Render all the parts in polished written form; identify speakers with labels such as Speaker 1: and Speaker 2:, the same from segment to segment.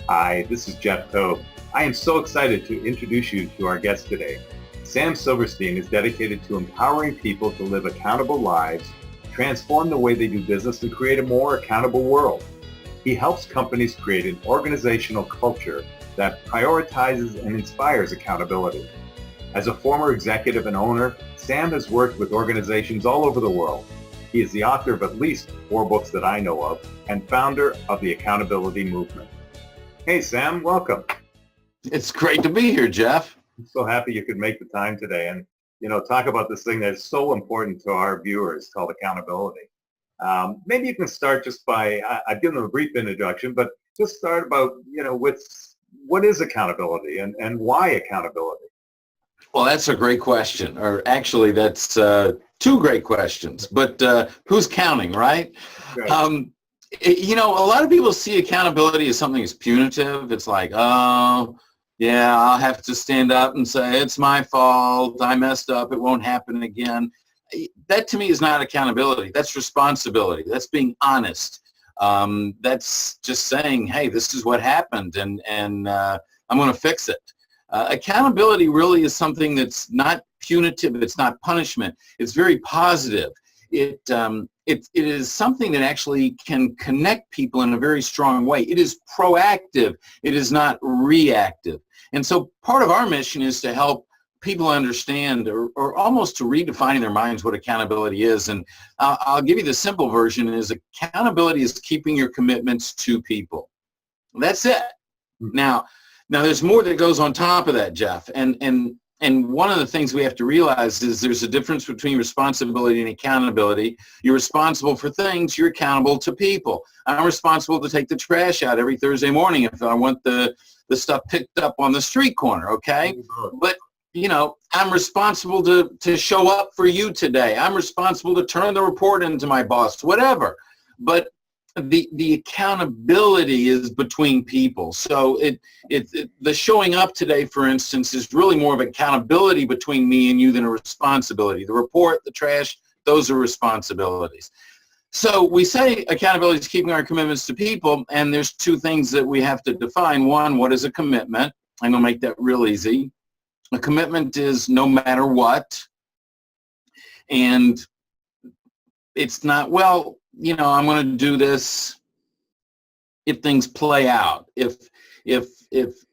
Speaker 1: Hi, this is Jeff Tobe. I am so excited to introduce you to our guest today. Sam Silverstein is dedicated to empowering people to live accountable lives, transform the way they do business, and create a more accountable world. He helps companies create an organizational culture that prioritizes and inspires accountability. As a former executive and owner, Sam has worked with organizations all over the world. He is the author of at least 4 books that I know of and founder of the Accountability Movement. Hey, Sam, welcome.
Speaker 2: It's great to be here, Jeff.
Speaker 1: I'm so happy you could make the time today and, talk about this thing that's so important to our viewers called accountability. Maybe you can start just by, I've given them a brief introduction, but just start about, with what is accountability and why accountability?
Speaker 2: Well, that's a great question. Or actually, that's 2 great questions. But who's counting, right?
Speaker 1: Right.
Speaker 2: A lot of people see accountability as something that's punitive. It's like, oh, yeah, I'll have to stand up and say, it's my fault. I messed up. It won't happen again. That to me is not accountability. That's responsibility. That's being honest. That's just saying, hey, this is what happened and I'm going to fix it. Accountability really is something that's not punitive. It's not punishment. It's very positive. It is something that actually can connect people in a very strong way. It is proactive. It is not reactive. And so part of our mission is to help people understand or almost to redefine in their minds what accountability is. And I'll give you the simple version is accountability is keeping your commitments to people. That's it. Now there's more that goes on top of that, Jeff. And one of the things we have to realize is there's a difference between responsibility and accountability. You're responsible for things. You're accountable to people. I'm responsible to take the trash out every Thursday morning if I want the stuff picked up on the street corner, okay? But, I'm responsible to show up for you today. I'm responsible to turn the report into my boss, whatever. But the accountability is between people. So the showing up today, for instance, is really more of accountability between me and you than a responsibility. The report, the trash, those are responsibilities. So we say accountability is keeping our commitments to people, and there's 2 things that we have to define. One, what is a commitment? I'm going to make that real easy. A commitment is no matter what, and it's not, well, I'm going to do this if things play out, if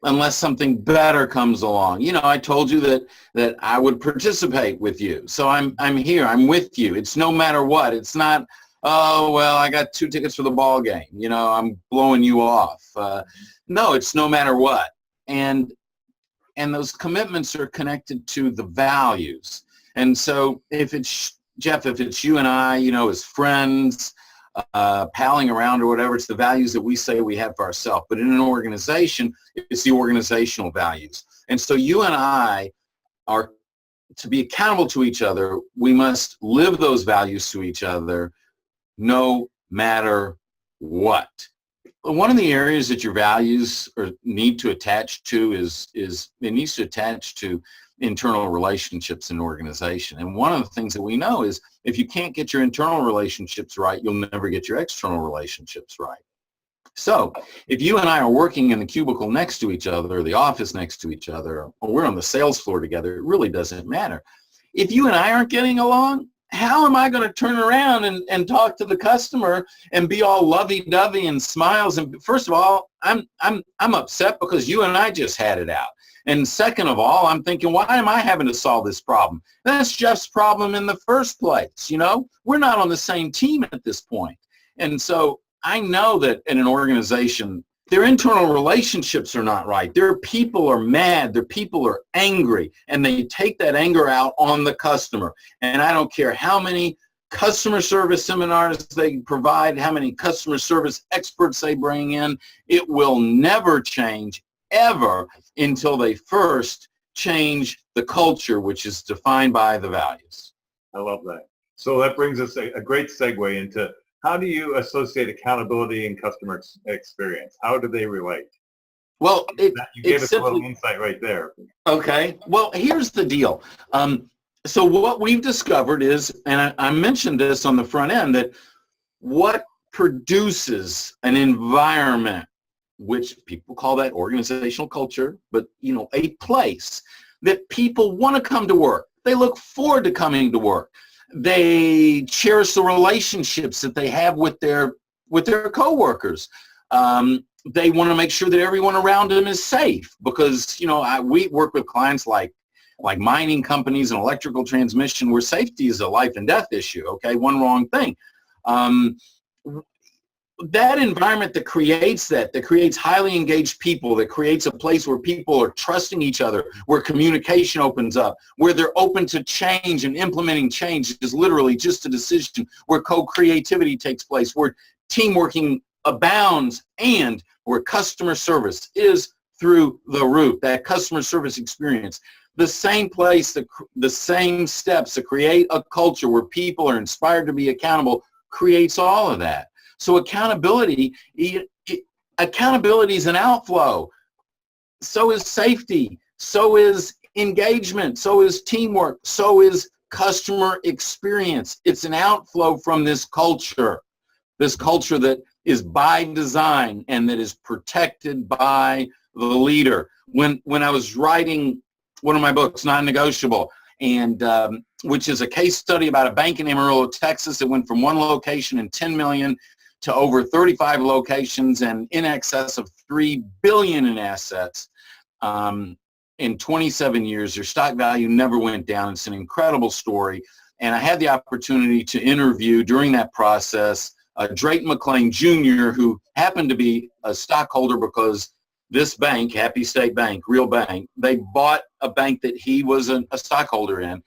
Speaker 2: unless something better comes along. I told you that I would participate with you. So I'm here. I'm with you. It's no matter what. It's not, oh, well, I got 2 tickets for the ball game. I'm blowing you off. No, it's no matter what. And those commitments are connected to the values. And so if it's you and I, as friends, palling around or whatever, it's the values that we say we have for ourselves. But in an organization, it's the organizational values. And so you and I are to be accountable to each other. We must live those values to each other no matter what. One of the areas that your values need to attach to is it needs to attach to internal relationships in an organization. And one of the things that we know is if you can't get your internal relationships right, you'll never get your external relationships right. So if you and I are working in the cubicle next to each other, or the office next to each other, or we're on the sales floor together, it really doesn't matter. If you and I aren't getting along, how am I going to turn around and talk to the customer and be all lovey-dovey and smiles? And first of all, I'm upset because you and I just had it out. And second of all, I'm thinking, why am I having to solve this problem? That's Jeff's problem in the first place. We're not on the same team at this point. And so I know that in an organization, their internal relationships are not right. Their people are mad. Their people are angry. And they take that anger out on the customer. And I don't care how many customer service seminars they provide, how many customer service experts they bring in, it will never change ever until they first change the culture, which is defined by the values.
Speaker 1: I love that. So that brings us a great segue into how do you associate accountability and customer experience? How do they relate?
Speaker 2: Well,
Speaker 1: you gave us a little insight right there.
Speaker 2: Okay. Well, here's the deal. So what we've discovered is, and I mentioned this on the front end, that what produces an environment which people call that organizational culture, but a place that people want to come to work. They look forward to coming to work. They cherish the relationships that they have with their coworkers. They want to make sure that everyone around them is safe because we work with clients like mining companies and electrical transmission where safety is a life and death issue. Okay, one wrong thing. That environment that creates highly engaged people, that creates a place where people are trusting each other, where communication opens up, where they're open to change and implementing change is literally just a decision, where co-creativity takes place, where team working abounds, and where customer service is through the roof, that customer service experience. The same place, the same steps to create a culture where people are inspired to be accountable creates all of that. So accountability is an outflow. So is safety. So is engagement. So is teamwork. So is customer experience. It's an outflow from this culture that is by design and that is protected by the leader. When I was writing one of my books, Non-Negotiable, and which is a case study about a bank in Amarillo, Texas that went from one location and 10 million to over 35 locations and in excess of 3 billion in assets. In 27 years, their stock value never went down. It's an incredible story. And I had the opportunity to interview during that process Drayton McLean Jr., who happened to be a stockholder because this bank, Happy State Bank, real bank, they bought a bank that he was a stockholder in.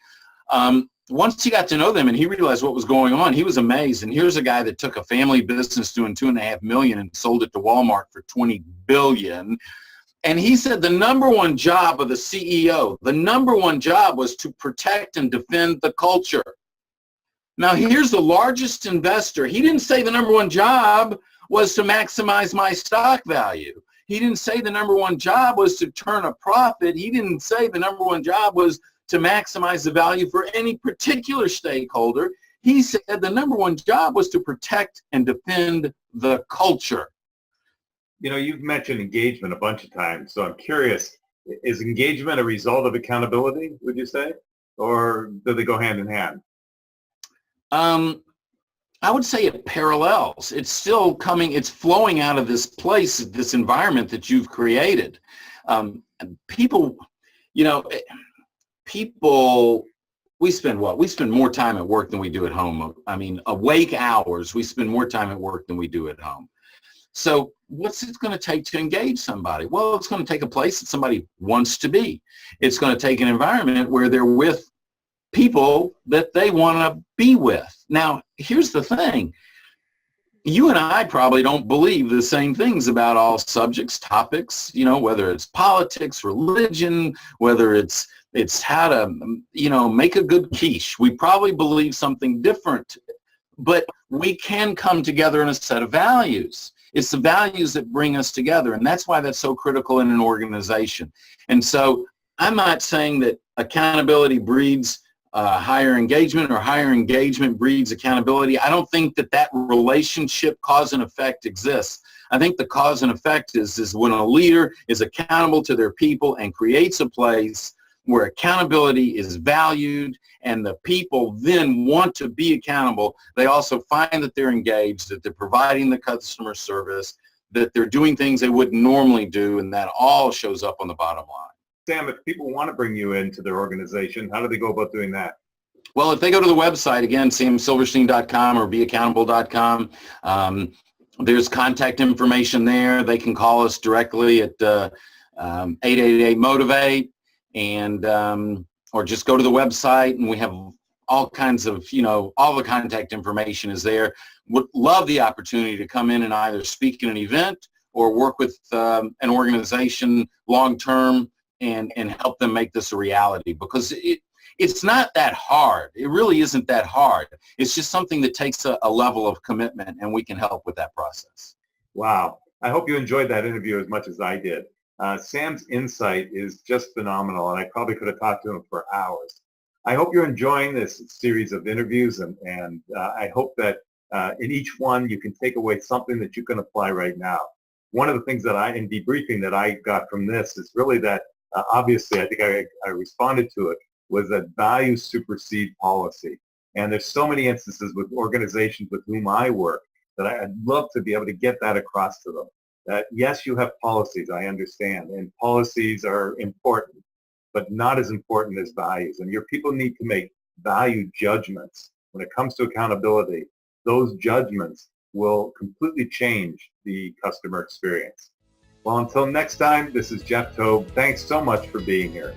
Speaker 2: Once he got to know them and he realized what was going on, he was amazed. And here's a guy that took a family business doing $2.5 million and sold it to Walmart for $20 billion. And he said the number one job of the CEO, the number one job was to protect and defend the culture. Now, here's the largest investor. He didn't say the number one job was to maximize my stock value. He didn't say the number one job was to turn a profit. He didn't say the number one job was to maximize the value for any particular stakeholder. He said the number one job was to protect and defend the culture.
Speaker 1: You've mentioned engagement a bunch of times, so I'm curious, is engagement a result of accountability, would you say? Or do they go hand in hand?
Speaker 2: I would say it parallels. It's still coming, it's flowing out of this place, this environment that you've created. People, we spend more time at work than we do at home. I mean, awake hours, we spend more time at work than we do at home. So what's it going to take to engage somebody? Well, it's going to take a place that somebody wants to be. It's going to take an environment where they're with people that they want to be with. Now, here's the thing. You and I probably don't believe the same things about all subjects, topics, whether it's politics, religion, whether it's how to, make a good quiche. We probably believe something different, but we can come together in a set of values. It's the values that bring us together, and that's why that's so critical in an organization. And so I'm not saying that accountability breeds higher engagement or higher engagement breeds accountability. I don't think that relationship cause and effect exists. I think the cause and effect is when a leader is accountable to their people and creates a place where accountability is valued and the people then want to be accountable. They also find that they're engaged, that they're providing the customer service, that they're doing things they wouldn't normally do, and that all shows up on the bottom line.
Speaker 1: Sam, if people want to bring you into their organization, how do they go about doing that?
Speaker 2: Well, if they go to the website, again, samsilverstein.com or beaccountable.com, there's contact information there. They can call us directly at 888-MOTIVATE and or just go to the website, and we have all kinds of, all the contact information is there. Would love the opportunity to come in and either speak at an event or work with an organization long-term and help them make this a reality, because it's not that hard. It really isn't that hard. It's just something that takes a level of commitment, and we can help with that process.
Speaker 1: Wow. I hope you enjoyed that interview as much as I did. Sam's insight is just phenomenal, and I probably could have talked to him for hours. I hope you're enjoying this series of interviews, and I hope that in each one you can take away something that you can apply right now. one of the things that in debriefing that I got from this is really that obviously I think I responded to it, was that values supersede policy. And there's so many instances with organizations with whom I work that I'd love to be able to get that across to them. That yes, you have policies, I understand, and policies are important, but not as important as values. And your people need to make value judgments. When it comes to accountability, those judgments will completely change the customer experience. Well, until next time, this is Jeff Tobe. Thanks so much for being here.